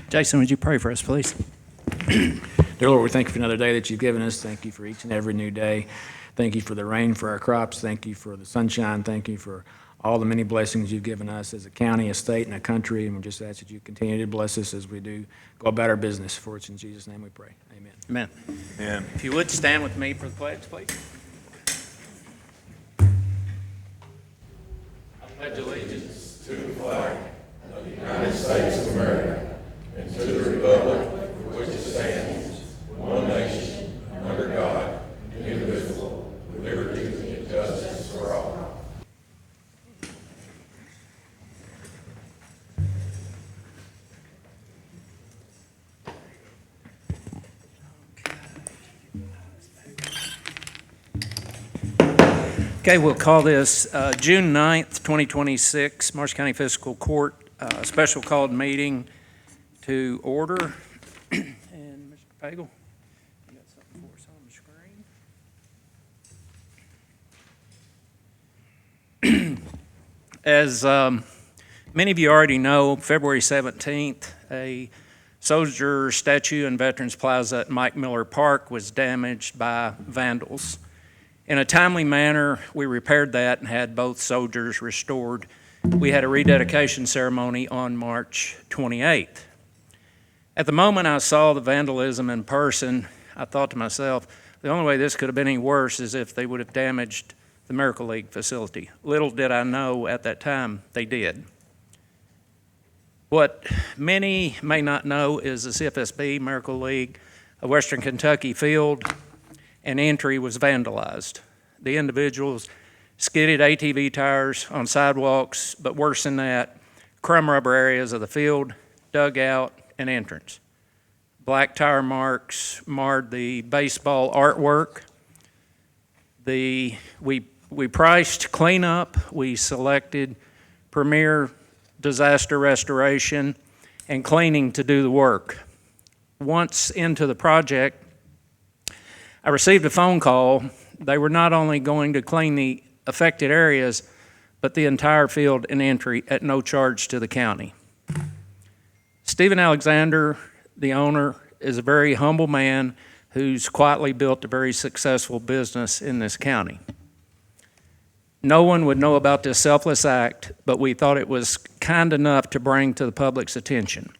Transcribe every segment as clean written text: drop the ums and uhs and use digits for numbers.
Jason, would you pray for us, please? Dear Lord, we thank you for another day that you've given us. Thank you for each and every new day. Thank you for the rain for our crops. Thank you for the sunshine. Thank you for all the many blessings you've given us as a county, a state, and a country. And we just ask that you continue to bless us as we do go about our business. For it's in Jesus' name we pray. Amen. Amen. Amen. If you would stand with me for the pledge, please. I pledge allegiance to the flag of the United States of America and to the republic for which it stands, one nation, under God, indivisible, with liberty and justice for all. Okay, we'll call this June 9th, 2026, Marshall County Fiscal Court special called meeting to order. And Mr. Pagel, you got something for us on the screen? As many of you already know, February 17th, a soldier statue in Veterans Plaza at Mike Miller Park was damaged by vandals. In a timely manner, we repaired that and had both soldiers restored. We had a rededication ceremony on March 28th. At the moment I saw the vandalism in person, I thought to myself, the only way this could have been any worse is if they would have damaged the Miracle League facility. Little did I know at that time they did. What many may not know is the CFSB Miracle League of Western Kentucky field and entry was vandalized. The individuals skidded ATV tires on sidewalks, but worse than that, crumb rubber areas of the field, dugout, and entrance. Black tire marks marred the baseball artwork. We priced cleanup. We selected Premier Disaster Restoration and Cleaning to do the work. Once into the project, I received a phone call. They were not only going to clean the affected areas, but the entire field and entry at no charge to the county. Stephen Alexander, the owner, is a very humble man who's quietly built a very successful business in this county. No one would know about this selfless act, but we thought it was kind enough to bring to the public's attention.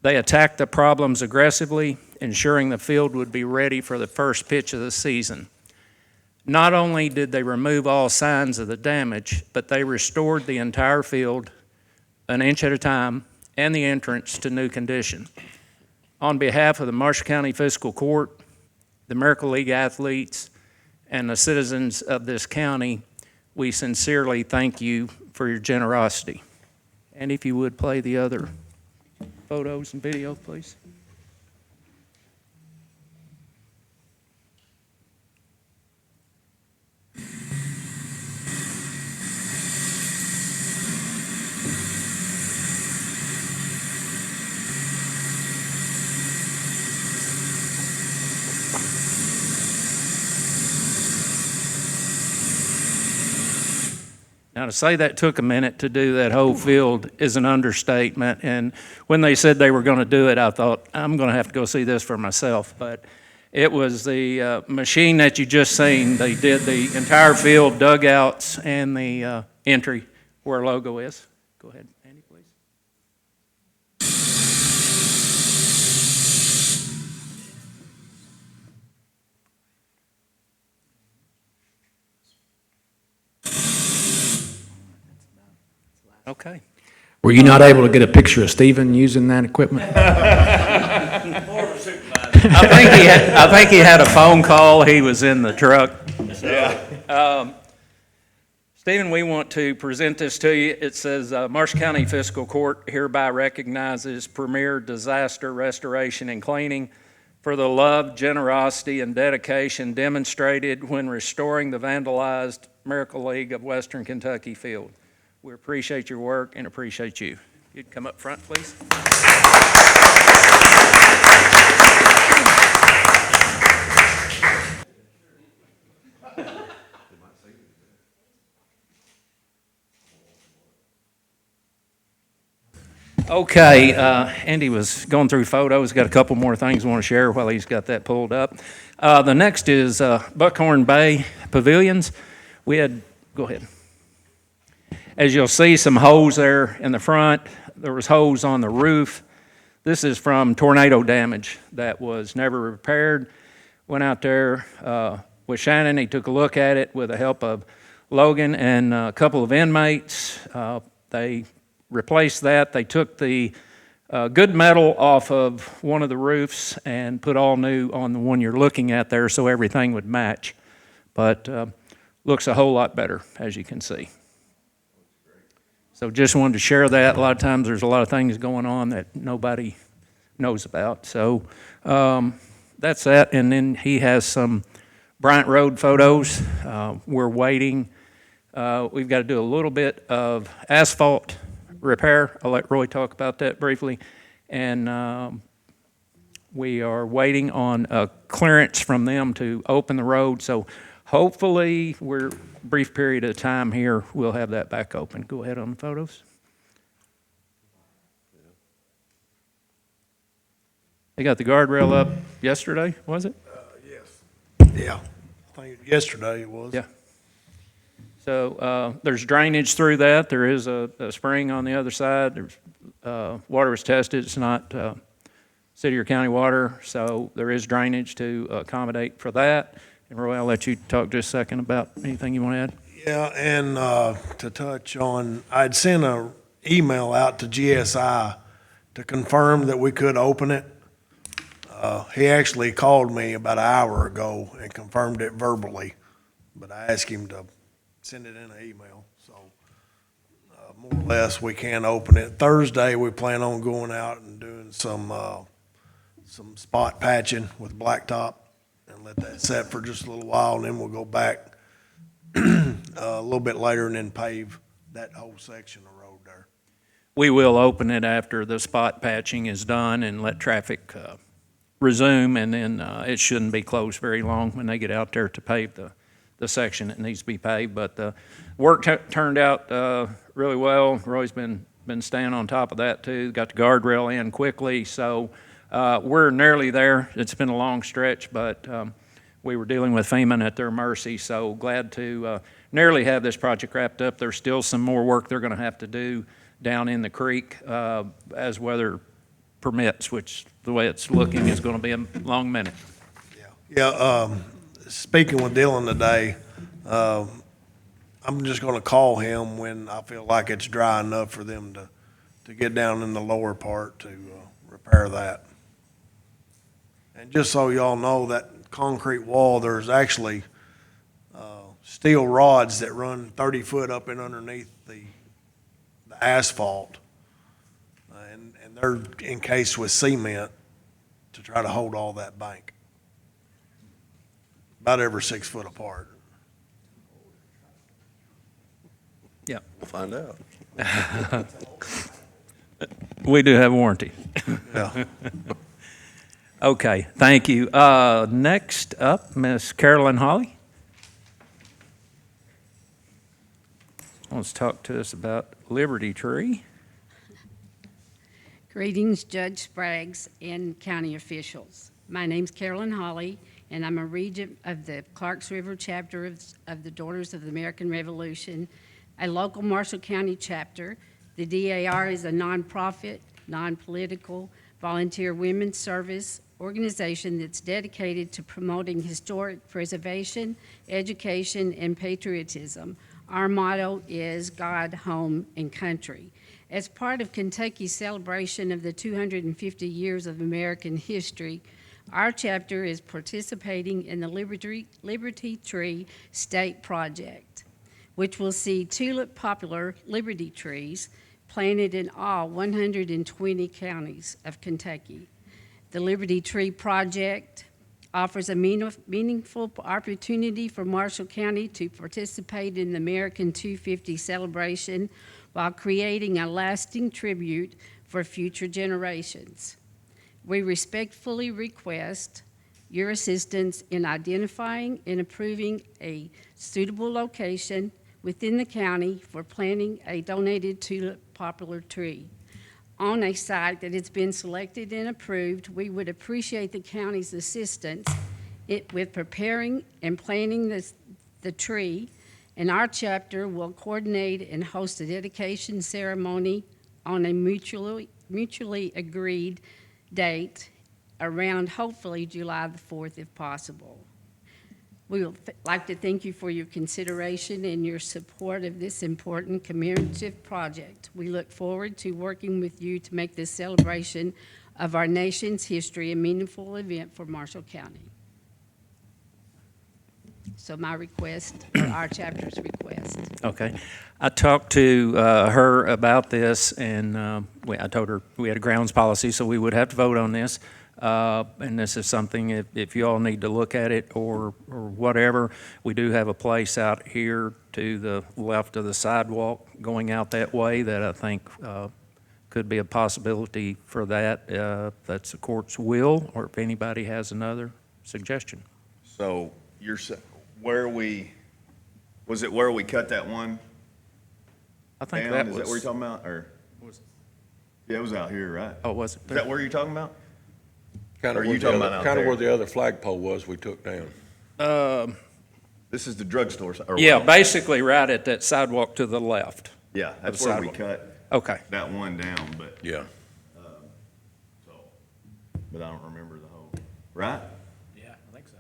They attacked the problems aggressively, ensuring the field would be ready for the first pitch of the season. Not only did they remove all signs of the damage, but they restored the entire field an inch at a time and the entrance to new condition. On behalf of the Marshall County Fiscal Court, the Miracle League athletes, and the citizens of this county, we sincerely thank you for your generosity. And if you would play the other photos and video, please. Now, to say that took a minute to do that whole field is an understatement. And when they said they were going to do it, I thought, I'm going to have to go see this for myself. But it was the machine that you just seen. They did the entire field, dugouts, and the entry where our logo is. Go ahead, Andy, please. Okay. Were you not able to get a picture of Stephen using that equipment? I think he had a phone call. He was in the truck. Stephen, we want to present this to you. It says, Marshall County Fiscal Court hereby recognizes Premier Disaster Restoration and Cleaning for the love, generosity, and dedication demonstrated when restoring the vandalized Miracle League of Western Kentucky field. We appreciate your work and appreciate you. You'd come up front, please. Okay, Andy was going through photos, got a couple more things I want to share while he's got that pulled up. The next is Buckhorn Bay Pavilions. Go ahead. As you'll see, some holes there in the front. There was holes on the roof. This is from tornado damage that was never repaired. Went out there with Shannon. He took a look at it with the help of Logan and a couple of inmates. They replaced that. They took the good metal off of one of the roofs and put all new on the one you're looking at there so everything would match. But looks a whole lot better, as you can see. So just wanted to share that. A lot of times there's a lot of things going on that nobody knows about. So that's that. And then he has some Bryant Road photos. We're waiting. We've got to do a little bit of asphalt repair. I'll let Roy talk about that briefly. And we are waiting on a clearance from them to open the road. So hopefully, we're a brief period of time here, we'll have that back open. Go ahead on the photos. They got the guardrail up yesterday, was it? Yes. Yeah. I think yesterday it was. Yeah. So there's drainage through that. There is a spring on the other side. There's water was tested. It's not city or county water, so there is drainage to accommodate for that. And Roy, I'll let you talk just a second about anything you want to add. Yeah, and to touch on, I'd sent an email out to GSI to confirm that we could open it. He actually called me about an hour ago and confirmed it verbally, but I asked him to send it in an email. So more or less, we can open it. Thursday, we plan on going out and doing some spot patching with blacktop and let that set for just a little while, and then we'll go back a little bit later and then pave that whole section of road there. We will open it after the spot patching is done and let traffic resume, and then it shouldn't be closed very long when they get out there to pave the section that needs to be paved. But the work turned out really well. Roy's been staying on top of that too. Got the guardrail in quickly, so we're nearly there. It's been a long stretch, but we were dealing with FEMA at their mercy, so glad to nearly have this project wrapped up. There's still some more work they're going to have to do down in the creek as weather permits, which the way it's looking is going to be a long minute. Yeah. Speaking with Dylan today, I'm just going to call him when I feel like it's dry enough for them to get down in the lower part to repair that. And just so y'all know, that concrete wall, there's actually steel rods that run 30 foot up and underneath the asphalt, and they're encased with cement to try to hold all that bank, about every 6 foot apart. Yeah. We'll find out. We do have a warranty. Yeah. Okay, thank you. Next up, Miss Carolyn Holly. Wants to talk to us about Liberty Tree. Greetings, Judge Spraggs and county officials. My name's Carolyn Holly, and I'm a regent of the Clarks River chapter of the Daughters of the American Revolution, a local Marshall County chapter. The DAR is a nonprofit, non-political, volunteer women's service organization that's dedicated to promoting historic preservation, education, and patriotism. Our motto is God, Home, and Country. As part of Kentucky's celebration of the 250 years of American history, our chapter is participating in the Liberty Tree State Project, which will see tulip popular Liberty trees planted in all 120 counties of Kentucky. The Liberty Tree Project offers a meaningful opportunity for Marshall County to participate in the American 250 celebration while creating a lasting tribute for future generations. We respectfully request your assistance in identifying and approving a suitable location within the county for planting a donated tulip poplar tree. on a site that has been selected and approved. We would appreciate the county's assistance with preparing and planting the tree, and our chapter will coordinate and host a dedication ceremony on a mutually agreed date around hopefully July the 4th if possible. We would like to thank you for your consideration and your support of this important commemorative project. We look forward to working with you to make this celebration of our nation's history a meaningful event for Marshall County. So my request, our chapter's request. Okay. I talked to her about this, and I told her we had a grounds policy, so we would have to vote on this. And this is something, if you all need to look at it or whatever, we do have a place out here to the left of the sidewalk going out that way that I think could be a possibility for that. If that's the court's will, or if anybody has another suggestion. So where we cut that one I think down? that Is was. that where you're talking about? Or, yeah, it was out here, right? Oh, was it? Is that where you're talking about? Kind Or of are you talking about out there? where the other flagpole was we took down. This is the drugstore. Or Yeah, what? basically right at that sidewalk to the left. Yeah, that's the where we sidewalk. cut Okay. that one down, but, Yeah. but I don't remember the whole, right? Yeah, I think so.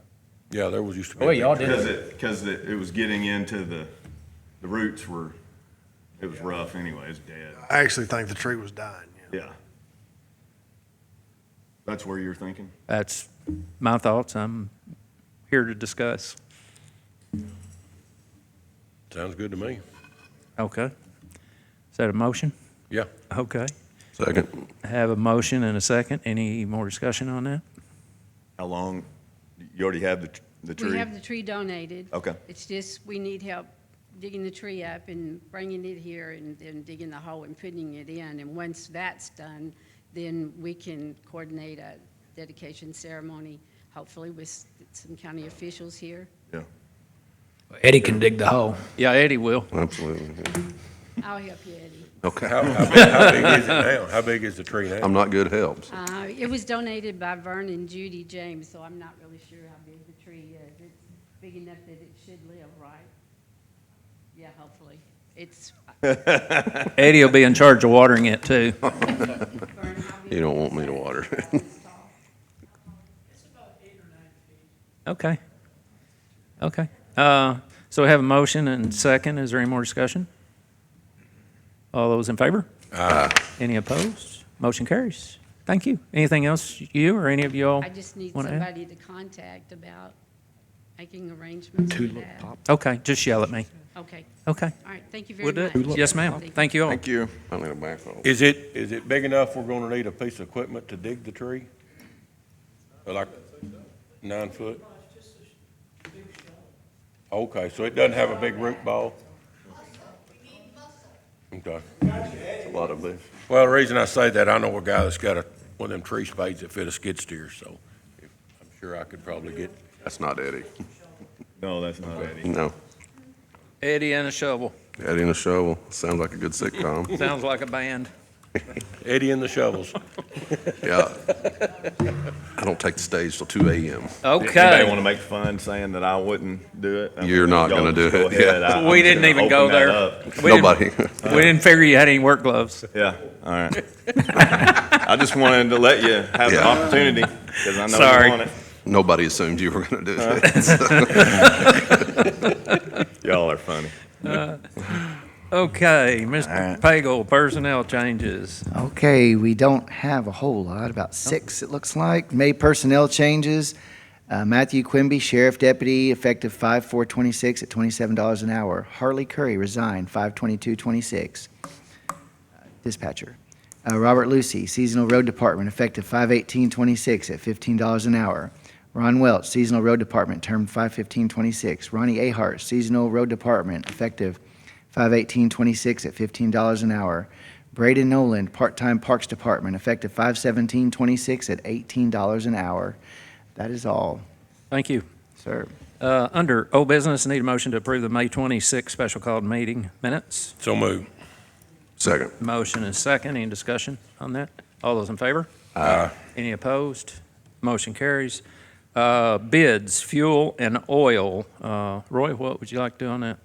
Yeah, there was used to be. Oh, y'all did. Because it was getting into the roots were, it was rough anyway, it's dead. I actually think the tree was dying, yeah. Yeah. That's where you're thinking? That's my thoughts. I'm here to discuss. Sounds good to me. Okay. Is that a motion? Yeah. Okay. Second. Have a motion and a second. Any more discussion on that? How long, you already have the tree? We have the tree donated. Okay. It's just, we need help digging the tree up and bringing it here and then digging the hole and putting it in. And once that's done, then we can coordinate a dedication ceremony, hopefully with some county officials here. Yeah. Eddie can dig the hole. Yeah, Eddie will. Absolutely. I'll help you, Eddie. Okay. How big is it now? How big is the tree now? I'm not good helps. It was donated by Vern and Judy James, so I'm not really sure how big the tree is. It's big enough that it should live, right? Yeah, hopefully. It's. Eddie will be in charge of watering it too. Vern, how big You don't is want me to it? water. It's tall. Okay. Okay. So we have a motion and second. Is there any more discussion? All those in favor? Aye. Any opposed? Motion carries. Thank you. Anything else you or any of you all I just need want to add? somebody to contact about making arrangements for that. Okay, just yell at me. Okay, Okay. all right, thank you We'll very do much. it. Yes, ma'am. Thank you all. Thank you. I need a backhoe. Is it big enough we're gonna need a piece of equipment to dig the tree? Or like 9 foot? Okay, so it doesn't have a big root ball? Okay. It's a lot of this. Well, the reason I say that, I know a guy that's got one of them tree spades that fit a skid steer, so I'm sure I could probably get. That's not Eddie. No, that's not Eddie. No. Eddie and a shovel. Eddie and a shovel. Sounds like a good sitcom. Sounds like a band. Eddie and the shovels. Yeah. I don't take the stage till 2 a.m. Anybody want Okay. to make fun saying that I wouldn't do it? I mean, You're not y'all gonna do just go it, ahead. yeah. I'm We just didn't gonna even go open that there. up. We didn't- Nobody. We didn't figure you had any work gloves. Yeah, all right. I just wanted to let you have the Yeah. opportunity, because I know Sorry. you want it. Nobody assumed you were gonna do it. Y'all are funny. Okay, Mr. Pagel, personnel changes. Okay, we don't have a whole lot, about 6 it looks like. May personnel changes. Matthew Quimby, Sheriff Deputy, effective 5/4/26 at $27 an hour. Harley Curry resigned 5/22/26. Dispatcher. Robert Lucy, Seasonal Road Department, effective 5/18/26 at $15 an hour. Ron Welch, Seasonal Road Department, term 5/15/26. Ronnie Ahart, Seasonal Road Department, effective 5/18/26 at $15 an hour. Braden Noland, Part-Time Parks Department, effective 5/17/26 at $18 an hour. That is all, Thank you. sir. Under old business, need a motion to approve the May 26 special called meeting minutes. So move. Second. Motion is second. Any discussion on that? All those in favor? Aye. Any opposed? Motion carries. Bids, fuel and oil. Roy, what would you like to do on that?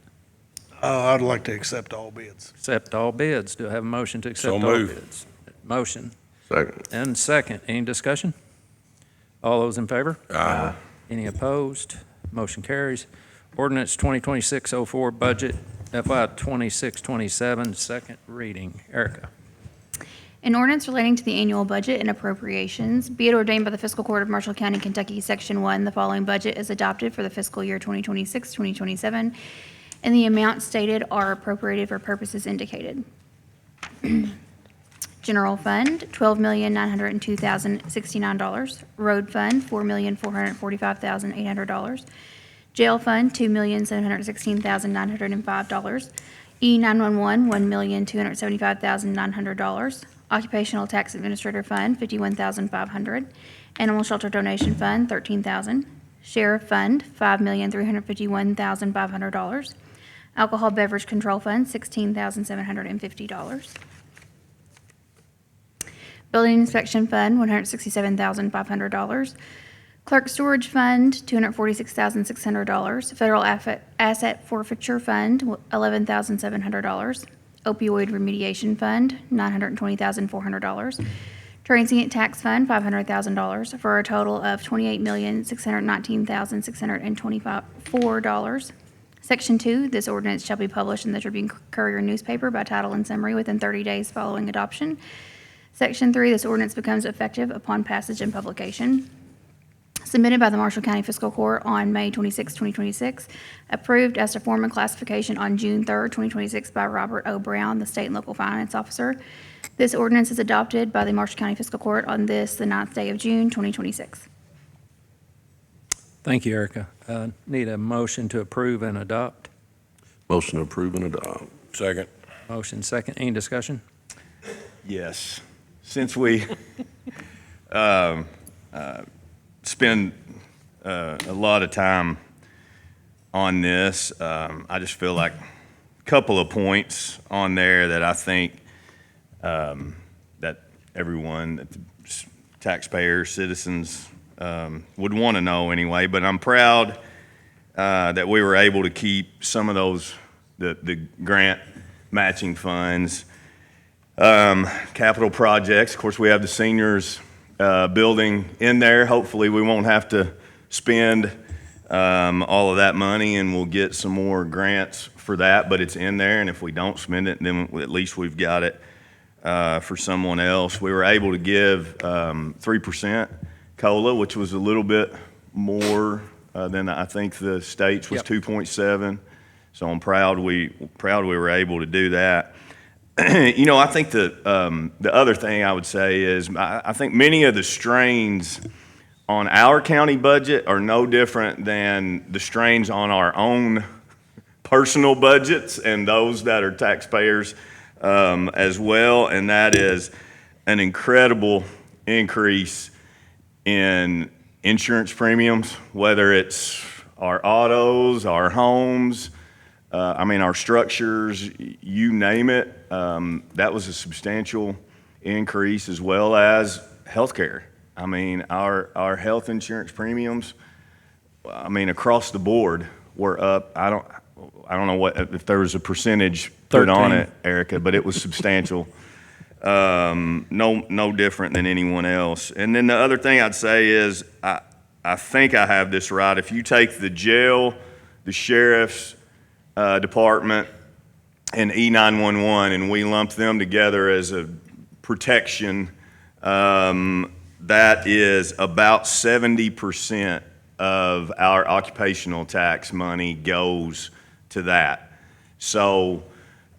I'd like to accept all bids. Accept all bids. Do I have a motion to accept all moved. bids? Motion Second. and second. Any discussion? All those in favor? Aye. Any opposed? Motion carries. Ordinance 2026-04, budget FY 26-27, second reading. Erica. An ordinance relating to the annual budget and appropriations. Be it ordained by the Fiscal Court of Marshall County, Kentucky, Section 1, the following budget is adopted for the fiscal year 2026-2027, and the amounts stated are appropriated for purposes indicated. General Fund, $12,902,069. Road Fund, $4,445,800. Jail Fund, $2,716,905. E911, $1,275,900. Occupational Tax Administrator Fund, $51,500. Animal Shelter Donation Fund, $13,000. Sheriff Fund, $5,351,500. Alcohol Beverage Control Fund, $16,750. Building Inspection Fund, $167,500. Clerk Storage Fund, $246,600. Federal Asset Forfeiture Fund, $11,700. Opioid Remediation Fund, $920,400. Transient Tax Fund, $500,000, for a total of $28,619,624. Section 2, this ordinance shall be published in the Tribune Courier newspaper by title and summary within 30 days following adoption. Section 3, this ordinance becomes effective upon passage and publication. Submitted by the Marshall County Fiscal Court on May 26, 2026. Approved as to form and classification on June 3, 2026 by Robert O. Brown, the State and Local Finance Officer. This ordinance is adopted by the Marshall County Fiscal Court on the 9th day of June, 2026. Thank you, Erica. Need a motion to approve and adopt. Motion to approve and adopt. Second. Motion second. Any discussion? Yes. Since we spend a lot of time on this, I just feel like a couple of points on there that I think that everyone, that the taxpayers, citizens would want to know anyway. But I'm proud that we were able to keep some of those, the grant matching funds. Capital projects, of course, we have the seniors building in there. Hopefully, we won't have to spend all of that money, and we'll get some more grants for that, but it's in there, and if we don't spend it, then at least we've got it for someone else. We were able to give 3% COLA, which was a little bit more than I think the state's was 2.7, so I'm proud we were able to do that. You know, I think the other thing I would say is I think many of the strains on our county budget are no different than the strains on our own personal budgets and those that are taxpayers as well, and that is an incredible increase in insurance premiums, whether it's our autos, our homes, our structures, you name it. That was a substantial increase, as well as healthcare. I mean, our health insurance premiums, across the board were up. I don't know if there was a percentage put on it, Erica, but it was substantial. No different than anyone else. And then the other thing I'd say is, I think I have this right. If you take the jail, the sheriff's department, and E911, and we lump them together as a protection, that is about 70% of our occupational tax money goes to that. So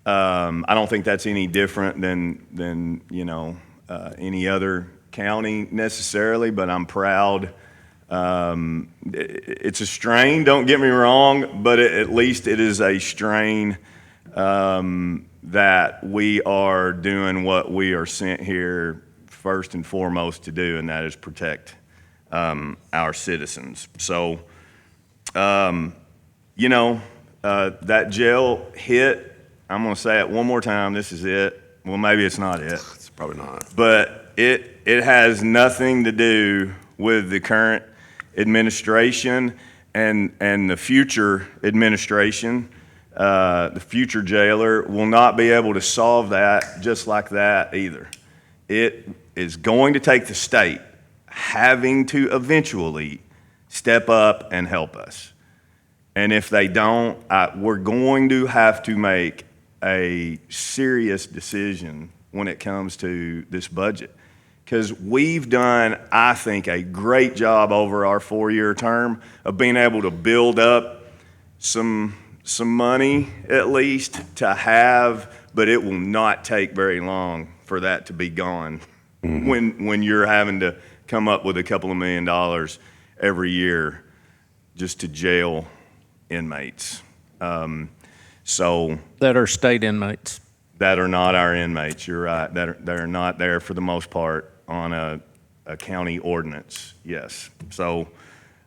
I don't think that's any different than any other county necessarily, but I'm proud. It's a strain, don't get me wrong, but at least it is a strain that we are doing what we are sent here first and foremost to do, and that is protect our citizens. So, that jail hit, I'm going to say it one more time, this is it. Well, maybe it's not it. It's probably not. But it has nothing to do with the current administration and the future administration. The future jailer will not be able to solve that just like that either. It is going to take the state having to eventually step up and help us. And if they don't, we're going to have to make a serious decision when it comes to this budget. Because we've done, I think, a great job over our 4-year term of being able to build up some money at least to have, but it will not take very long for that to be gone when you're having to come up with a couple of $1 million every year just to jail inmates. So That are state inmates. that are not our inmates, you're right, they're not there for the most part on a county ordinance, yes. So,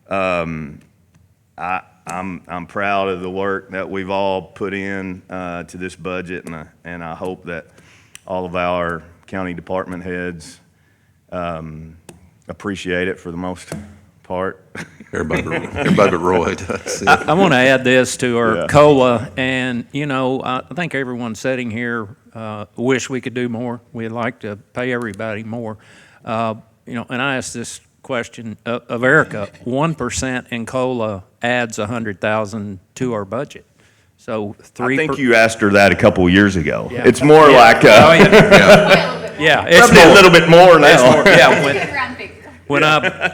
I'm proud of the work that we've all put in, to this budget, and I hope that all of our county department heads, appreciate it for the most part. Everybody but Roy does. I want to add this to our Yeah. COLA, and, I think everyone sitting here wish we could do more. We'd like to pay everybody more. And I asked this question of Erica, 1% in COLA adds 100,000 to our budget. So I think you asked her that a couple of years ago. Yeah. It's more Yeah. like, Oh, yeah, it's probably a more. little bit more It's now. more, yeah,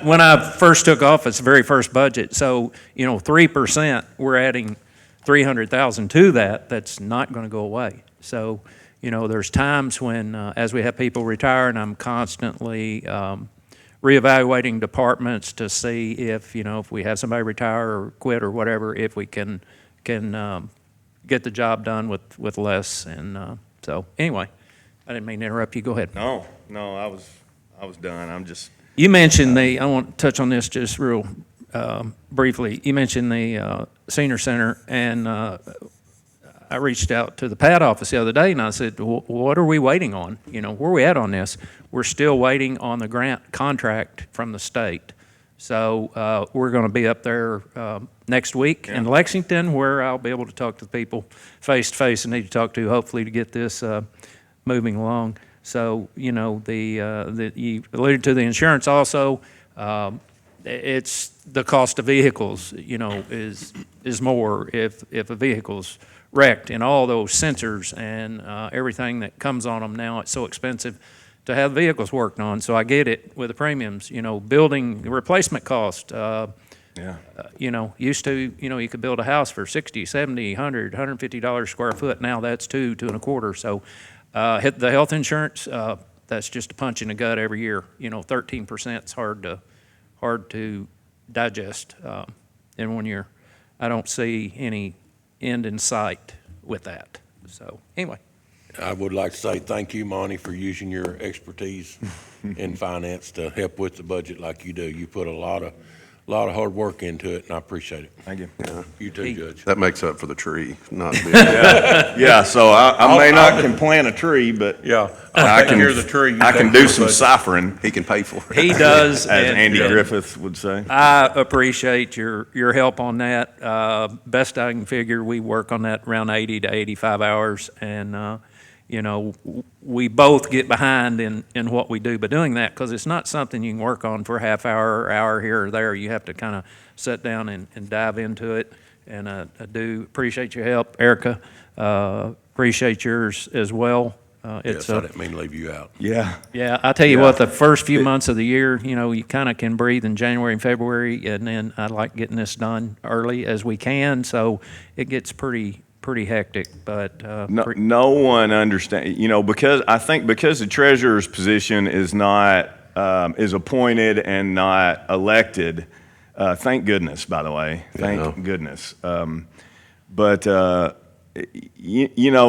when I first took office, very first budget, so, 3%, we're adding 300,000 to that, that's not going to go away. So, there's times when, as we have people retire, and I'm constantly reevaluating departments to see if we have somebody retire or quit or whatever, if we can get the job done with less. And so, anyway, I didn't mean to interrupt you. Go ahead. No, I was done. I'm just, You mentioned I want to touch on this just real briefly. You mentioned the senior center, and I reached out to the PAD office the other day, and I said, what are we waiting on? Where are we at on this? We're still waiting on the grant contract from the state. So we're going to be up there next week in Lexington, where I'll be able to talk to the people face-to-face I need to talk to, hopefully, to get this moving along. So, you alluded to the insurance also. It's the cost of vehicles, is more if a vehicle's wrecked, and all those sensors and everything that comes on them now. It's so expensive to have vehicles worked on. So I get it with the premiums, building replacement cost. Used to, you could build a house for $60, $70, $100, $150 square foot. Now that's $2, $2.25. So hit the health insurance, that's just a punch in the gut every year. 13% is hard to digest in 1 year. I don't see any end in sight with that. So anyway. I would like to say thank you, Monty, for using your expertise in finance to help with the budget like you do. You put a lot of hard work into it, and I appreciate it. thank you. You too, Judge. That makes up for the tree, not the. Yeah, so I may not can plant a tree, but Yeah, I I'll take can, care of the tree. You I take can care do of some the budget. ciphering, He can pay for it. He does. as and- Andy and Griffith would say. I appreciate your help on that. Best I can figure, we work on that around 80 to 85 hours, and we both get behind in what we do. But doing that, because it's not something you can work on for a half hour or hour here or there. You have to kind of sit down and dive into it. And I do appreciate your help, Erica. Appreciate yours as well. Yes, I didn't mean to leave you out. Yeah. Yeah, I tell you what, the first few months of the year, you kind of can breathe in January and February, and then I like getting this done early as we can, so it gets pretty hectic, but. No one understands, because the treasurer's position is not, is appointed and not elected, thank goodness, by the way, thank goodness. But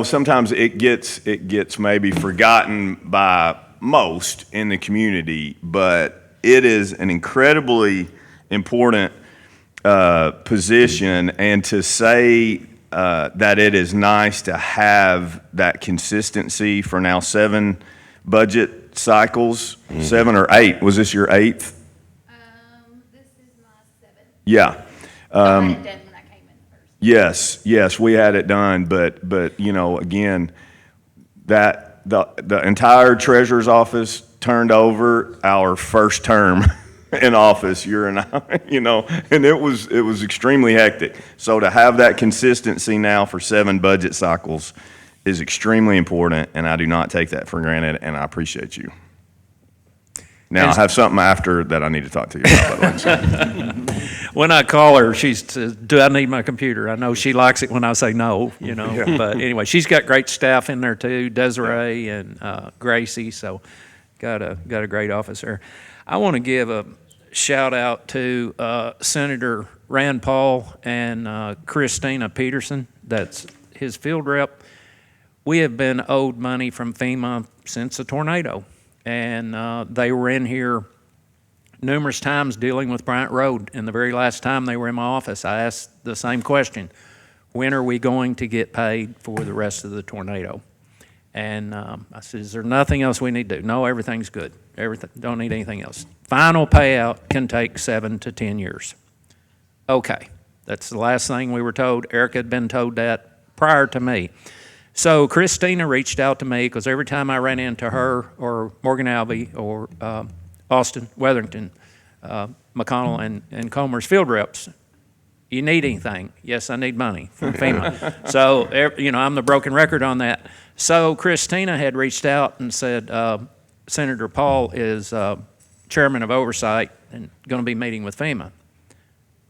sometimes it gets maybe forgotten by most in the community, but it is an incredibly important position, and to say that it is nice to have that consistency for now 7 budget cycles, 7 or 8. Was this your 8th? This is my 7th. Yeah. I had it done when I came in first. Yes, we had it done, but again, that the entire treasurer's office turned over our first term in office, you and I, and it was extremely hectic. So to have that consistency now for 7 budget cycles is extremely important, and I do not take that for granted, and I appreciate you. Now, I have something after that I need to talk to you about. By the way. When I call her, she says, "Do I need my computer?" I know she likes it when I say no, Yeah. But anyway, she's got great staff in there too, Desiree and Gracie, so got a great office there. I want to give a shout out to Senator Rand Paul and Christina Peterson. That's his field rep. We have been owed money from FEMA since the tornado, and they were in here numerous times dealing with Bryant Road. And the very last time they were in my office, I asked the same question: when are we going to get paid for the rest of the tornado? And I said, is there nothing else we need to do? No, everything's good. Everything, don't need anything else. Final payout can take 7 to 10 years. Okay, that's the last thing we were told. Erica had been told that prior to me. So Christina reached out to me because every time I ran into her or Morgan Albee or Austin Weatherington, McConnell and Comer's field reps, you need anything? Yes, I need money from FEMA. So, I'm the broken record on that. So Christina had reached out and said, Senator Paul is chairman of oversight and going to be meeting with FEMA.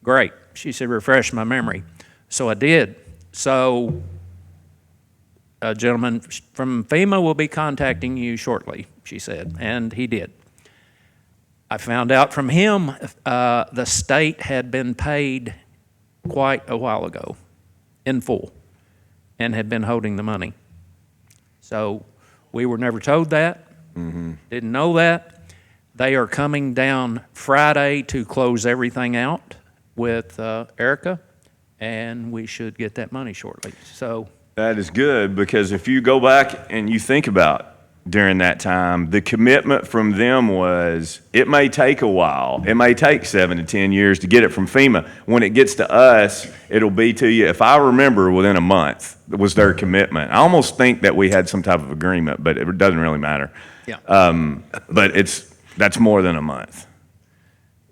Great. She said, refresh my memory. So I did. So a gentleman from FEMA will be contacting you shortly, she said, and he did. I found out from him the state had been paid quite a while ago in full and had been holding the money. So we were never told that, didn't know that. They are coming down Friday to close everything out with Erica, and we should get that money shortly. So That is good, because if you go back and you think about during that time, the commitment from them was it may take a while. It may take 7 to 10 years to get it from FEMA. When it gets to us, it'll be to you, if I remember, within a month was their commitment. I almost think that we had some type of agreement, but it doesn't really matter. yeah. But that's more than a month.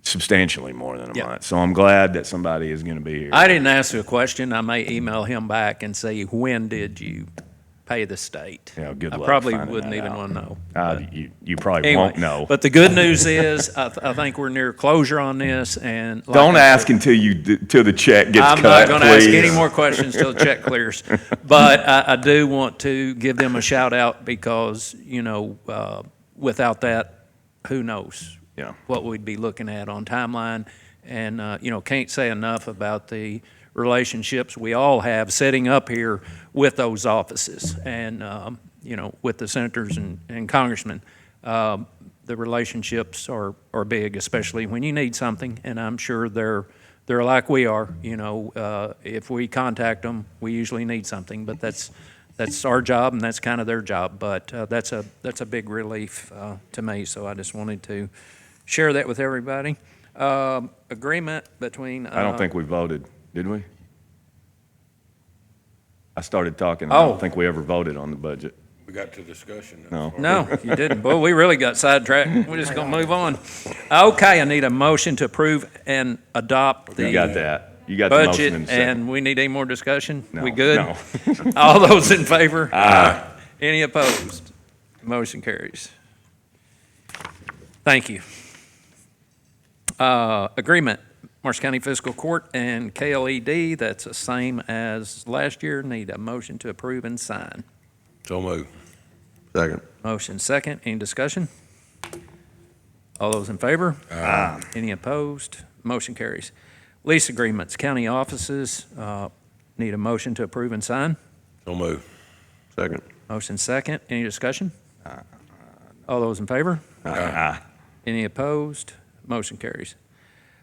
Substantially more than a Yeah. month. So I'm glad that somebody is going to be here. I didn't ask a question. I may email him back and say, when did you pay the state? Yeah, good I luck probably finding wouldn't that even out. want to know. You probably Anyway, won't know. But the good news is, I think we're near closure on this, and like Don't I ask said, until till the check gets I'm cut, not going to ask please. any more questions till the check clears. But I do want to give them a shout out because, without that, who knows Yeah. what we'd be looking at on timeline. And, can't say enough about the relationships we all have setting up here with those offices and, with the senators and congressmen. The relationships are big, especially when you need something, and I'm sure they're like we are. If we contact them, we usually need something, but that's our job and that's kind of their job. But that's a big relief to me, so I just wanted to share that with everybody. Agreement between. I don't think we voted, did we? I started talking. I Oh. don't think we ever voted on the budget. We got to discussion. No. No, you didn't. Boy, we really got sidetracked. We're just going to move on. Okay, I need a motion to approve and adopt You got the that. You got the motion budget, in a second. and we need any more discussion? No, We good? no. All those in favor? Aye. Any opposed? Motion carries. Thank you. Agreement, Marshall County Fiscal Court and KLED, that's the same as last year. Need a motion to approve and sign. So move. Second. Motion second. Any discussion? All those in favor? Aye. Any opposed? Motion carries. Lease agreements, county offices, need a motion to approve and sign. So move. Second. Motion second. Any discussion? All those in favor? Aye. Any opposed? Motion carries.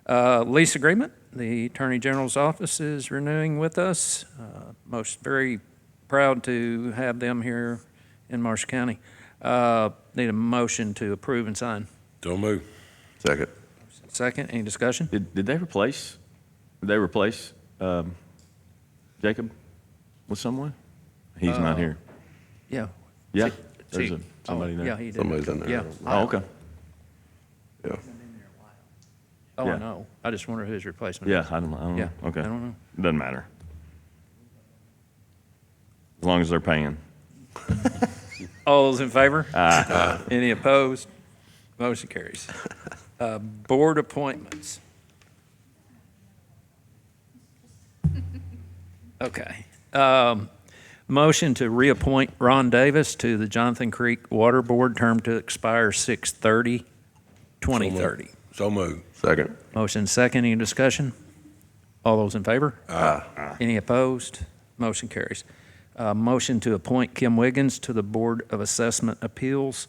Lease agreement, the Attorney General's office is renewing with us. Most very proud to have them here in Marshall County. Need a motion to approve and sign. So move. Second. Second, any discussion? Did they replace Jacob with someone? He's not here. Yeah. Yeah, See- there's see- somebody there. Yeah, he did. Somebody's in there. Yeah. Oh, okay. Yeah. Oh, Yeah. I know. I just wonder who his replacement Yeah, is. I don't know. Yeah, Okay. I don't know. Doesn't matter. As long as they're paying. All those in favor? Aye. Any opposed? Motion carries. Board appointments. Okay. Motion to reappoint Ron Davis to the Jonathan Creek Water Board, term to expire 6/30/2030. So move. Second. Motion second, any discussion? All those in favor? Aye. Any opposed? Motion carries. Motion to appoint Kim Wiggins to the Board of Assessment Appeals,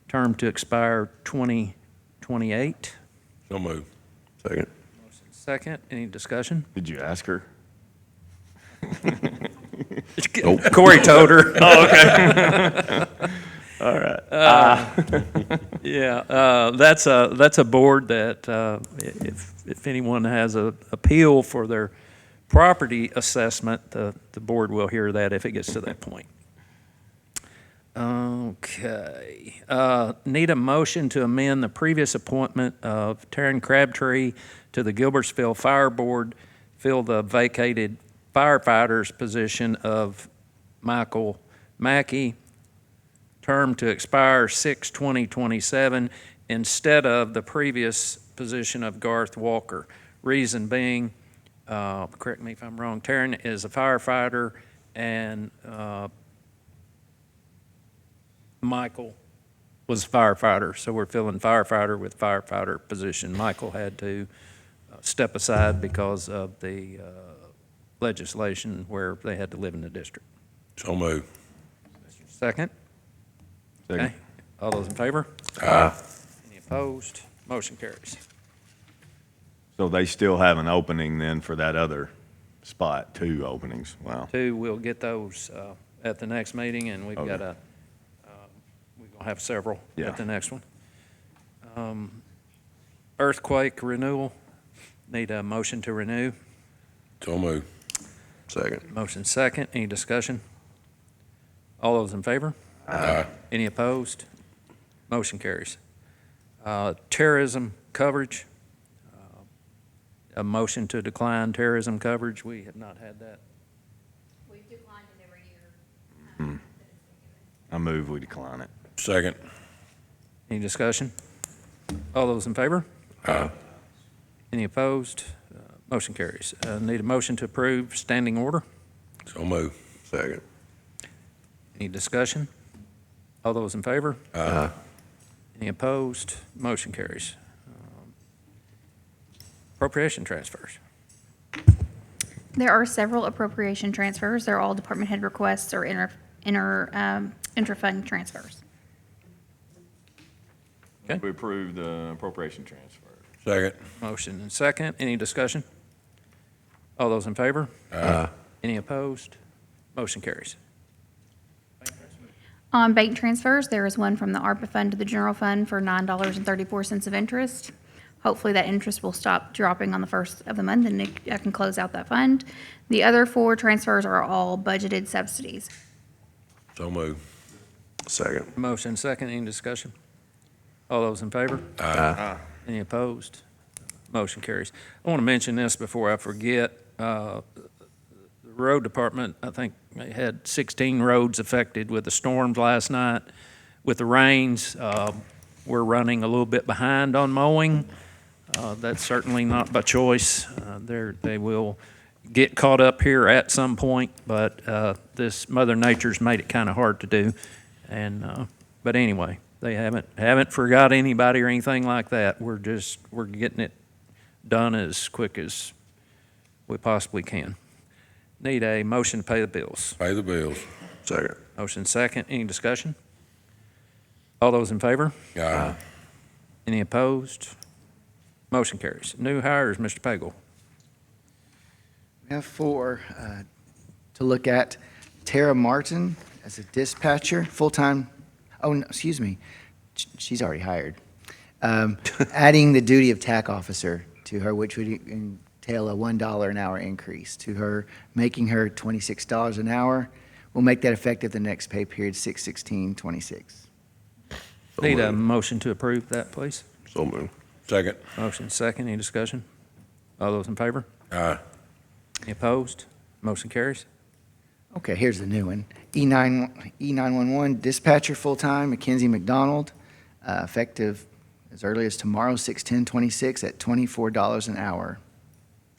term to expire 2028. So move. Second. Second, any discussion? Did you ask her? Corey told her. All right. Yeah, that's a board that, if anyone has a appeal for their property assessment, the board will hear that if it gets to that point. Okay. Need a motion to amend the previous appointment of Taryn Crabtree to the Gilbertsville Fire Board, fill the vacated firefighter's position of Michael Mackey, term to expire 6/20/27, instead of the previous position of Garth Walker. Reason being, correct me if I'm wrong, Taryn is a firefighter and Michael was a firefighter, so we're filling firefighter with firefighter position. Michael had to step aside because of the legislation where they had to live in the district. So move. Second? Second. Okay. All those in favor? Aye. Any opposed? Motion carries. So they still have an opening then for that other spot, 2 openings. Wow. Two, we'll get those at the next meeting, and we've got Okay. we're going to have several Yeah. at the next one. Earthquake renewal, need a motion to renew. So move. Second. Motion second, any discussion? All those in favor? Aye. Any opposed? Motion carries. Terrorism coverage, a motion to decline terrorism coverage, we have not had that. We've declined it every year. I move we decline it. Second. Any discussion? All those in favor? Aye. Any opposed? Motion carries. Need a motion to approve standing order. So move. Second. Any discussion? All those in favor? Aye. Any opposed? Motion carries. Appropriation transfers. There are several appropriation transfers. They're all department head requests or intra-fund transfers. Okay. We approve the appropriation transfer. Second. Motion and second. Any discussion? All those in favor? Aye. Any opposed? Motion carries. On bank transfers, there is one from the ARPA fund to the general fund for $9.34 of interest. Hopefully that interest will stop dropping on the first of the month and I can close out that fund. The other 4 transfers are all budgeted subsidies. So move. Second. Motion second. Any discussion? All those in favor? Aye. Any opposed? Motion carries. I want to mention this before I forget. The road department, I think, they had 16 roads affected with the storms last night. With the rains, we're running a little bit behind on mowing. That's certainly not by choice. They will get caught up here at some point, but this Mother Nature's made it kind of hard to do. But anyway, they haven't forgot anybody or anything like that. We're getting it done as quick as we possibly can. Need a motion to pay the bills. Pay the bills. Second. Motion second. Any discussion? All those in favor? Aye. Any opposed? Motion carries. New hires, Mr. Pagel. We have four to look at. Tara Martin as a dispatcher, full-time, oh, no, excuse me, she's already hired. Adding the duty of TAC officer to her, which would entail a $1 an hour increase to her, making her $26 an hour. We'll make that effective the next pay period, 6/16/26. So Need a moved. motion to approve that, please. So moved. Second. Motion second, any discussion? All those in favor? Aye. Any opposed? Motion carries. Okay, here's the new one. E911 dispatcher, full-time, Mackenzie McDonald, effective as early as tomorrow, 6/10/26 at $24 an hour.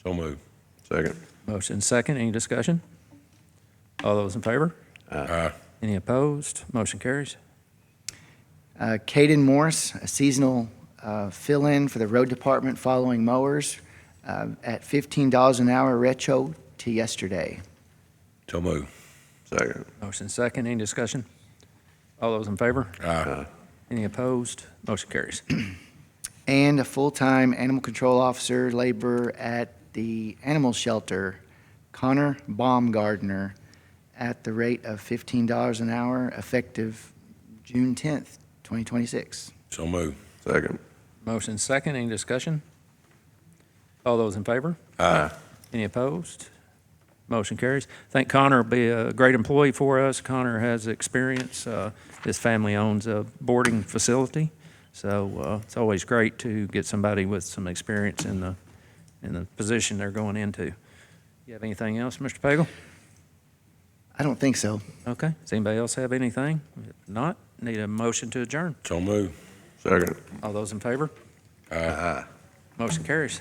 So moved. Second. Motion second, any discussion? All those in favor? Aye. Any opposed? Motion carries. Caden Morris, a seasonal fill-in for the road department following mowers, at $15 an hour, retro to yesterday. So moved. Second. Motion second, any discussion? All those in favor? Aye. Any opposed? Motion carries. And a full-time animal control officer laborer at the animal shelter, Connor Baumgardner, at the rate of $15 an hour, effective June 10th, 2026. So moved. Second. Motion second, any discussion? All those in favor? Aye. Any opposed? Motion carries. Think Connor will be a great employee for us. Connor has experience. His family owns a boarding facility, so it's always great to get somebody with some experience in the position they're going into. You have anything else, Mr. Pagel? I don't think so. Okay. Does anybody else have anything? If not, need a motion to adjourn. So moved. Second. All those in favor? Aye. Motion carries.